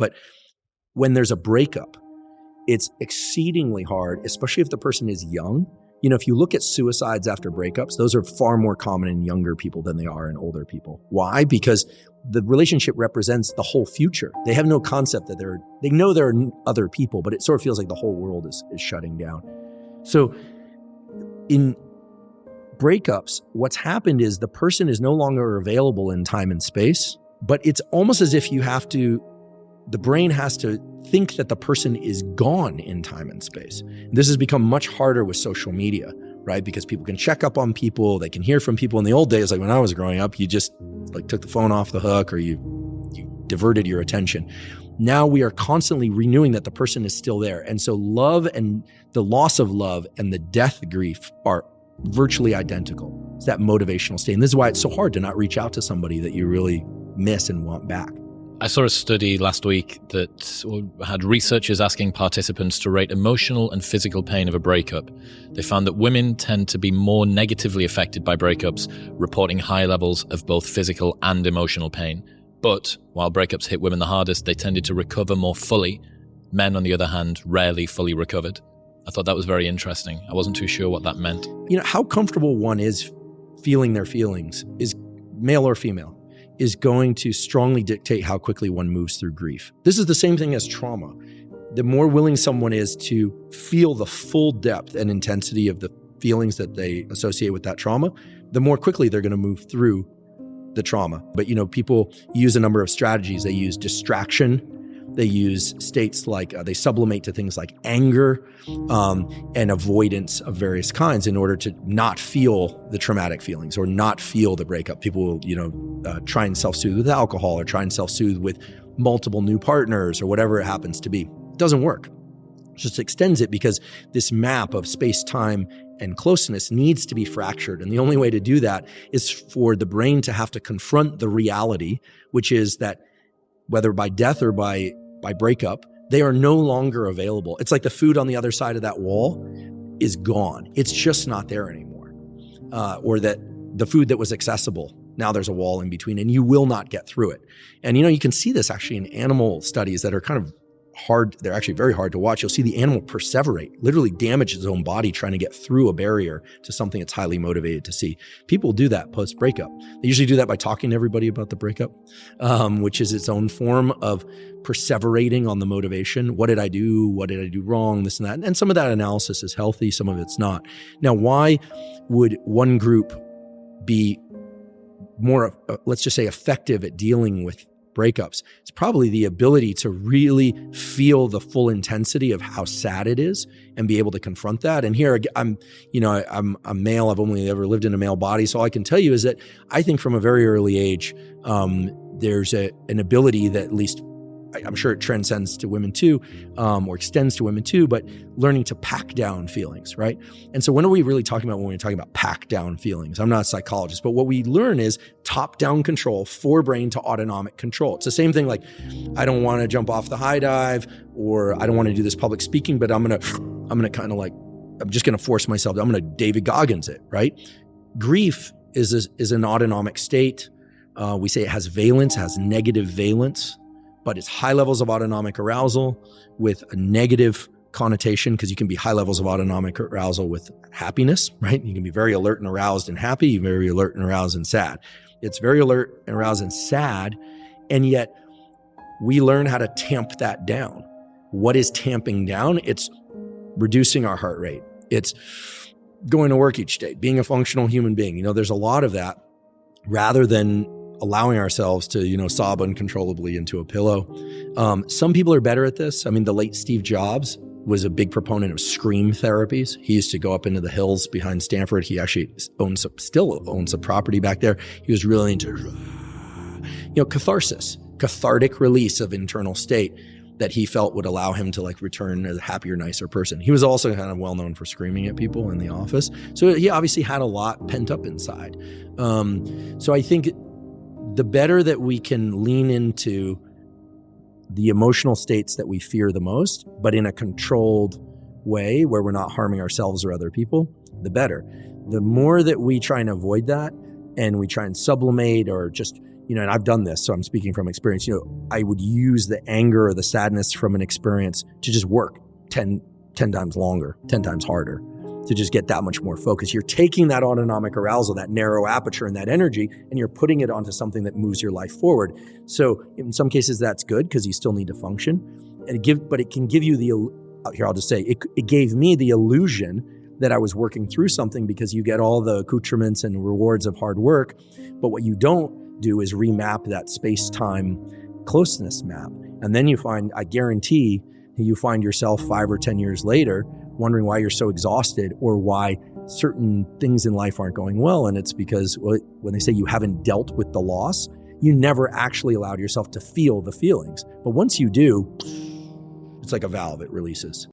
But when there's a breakup, it's exceedingly hard, especially if the person is young. If you look at suicides after breakups, those are far more common in younger people than they are in older people. Why? Because the relationship represents the whole future. They have no concept that they know there are other people, but it sort of feels like the whole world is shutting down. So in breakups, what's happened is the person is no longer available in time and space, but it's almost as if the brain has to think that the person is gone in time and space. This has become much harder with social media, right? Because people can check up on people, they can hear from people. In the old days, like when I was growing up, you just took the phone off the hook, or you diverted your attention. Now we are constantly renewing that the person is still there. And so love and the loss of love and the death grief are virtually identical. It's that motivational state. And this is why it's so hard to not reach out to somebody that you really miss and want back. I saw a study last week that had researchers asking participants to rate emotional and physical pain of a breakup. They found that women tend to be more negatively affected by breakups, reporting high levels of both physical and emotional pain. But while breakups hit women the hardest, they tended to recover more fully. Men, on the other hand, rarely fully recovered. I thought that was very interesting. I wasn't too sure what that meant. How comfortable one is feeling their feelings, is male or female, is going to strongly dictate how quickly one moves through grief. This is the same thing as trauma. The more willing someone is to feel the full depth and intensity of the feelings that they associate with that trauma, the more quickly they're going to move through the trauma. But people use a number of strategies. They use distraction. They use states like, they sublimate to things like anger and avoidance of various kinds in order to not feel the traumatic feelings or not feel the breakup. People will, try and self-soothe with alcohol or try and self-soothe with multiple new partners or whatever it happens to be. It doesn't work. It just extends it because this map of space, time, and closeness needs to be fractured. And the only way to do that is for the brain to have to confront the reality, which is that whether by death or by breakup, they are no longer available. It's like the food on the other side of that wall is gone. It's just not there anymore. Or that the food that was accessible, now there's a wall in between and you will not get through it. And you can see this actually in animal studies that are kind of hard. They're actually very hard to watch. You'll see the animal perseverate, literally damage its own body trying to get through a barrier to something it's highly motivated to see. People do that post-breakup. They usually do that by talking to everybody about the breakup, which is its own form of perseverating on the motivation. What did I do? What did I do wrong? This and that. And some of that analysis is healthy. Some of it's not. Now, why would one group be more, let's just say, effective at dealing with breakups? It's probably the ability to really feel the full intensity of how sad it is and be able to confront that. And here I'm a male. I've only ever lived in a male body. So all I can tell you is that I think from a very early age, there's an ability that at least I'm sure it transcends to women too, or extends to women too, but learning to pack down feelings, right? And so when are we really talking about when we're talking about pack down feelings? I'm not a psychologist, but what we learn is top-down control, forebrain to autonomic control. It's the same thing like, I don't want to jump off the high dive, or I don't want to do this public speaking, but I'm gonna kind of like, I'm just gonna force myself, I'm gonna David Goggins it, right? Grief is an autonomic state. We say it has valence, has negative valence, but it's high levels of autonomic arousal with a negative connotation, because you can be high levels of autonomic arousal with happiness, right? You can be very alert and aroused and happy, very alert and aroused and sad. It's very alert and aroused and sad, and yet we learn how to tamp that down. What is tamping down? It's reducing our heart rate. It's going to work each day, being a functional human being. There's a lot of that, rather than allowing ourselves to, sob uncontrollably into a pillow. Some people are better at this. I mean, the late Steve Jobs was a big proponent of scream therapies. He used to go up into the hills behind Stanford. He actually still owns a property back there. He was really into, catharsis, cathartic release of internal state that he felt would allow him to return as a happier, nicer person. He was also kind of well known for screaming at people in the office. So he obviously had a lot pent up inside. So I think the better that we can lean into the emotional states that we fear the most, but in a controlled way where we're not harming ourselves or other people, the better. The more that we try and avoid that and we try and sublimate or just, and I've done this, so I'm speaking from experience, I would use the anger or the sadness from an experience to just work 10 times longer, 10 times harder, to just get that much more focus. You're taking that autonomic arousal, that narrow aperture and that energy, and you're putting it onto something that moves your life forward. So in some cases that's good because you still need to function. But it can give you I'll just say, it gave me the illusion that I was working through something because you get all the accoutrements and rewards of hard work. But what you don't do is remap that space-time closeness map. And then I guarantee you find yourself 5 or 10 years later wondering why you're so exhausted or why certain things in life aren't going well. And it's because when they say you haven't dealt with the loss, you never actually allowed yourself to feel the feelings. But once you do, it's like a valve, it releases.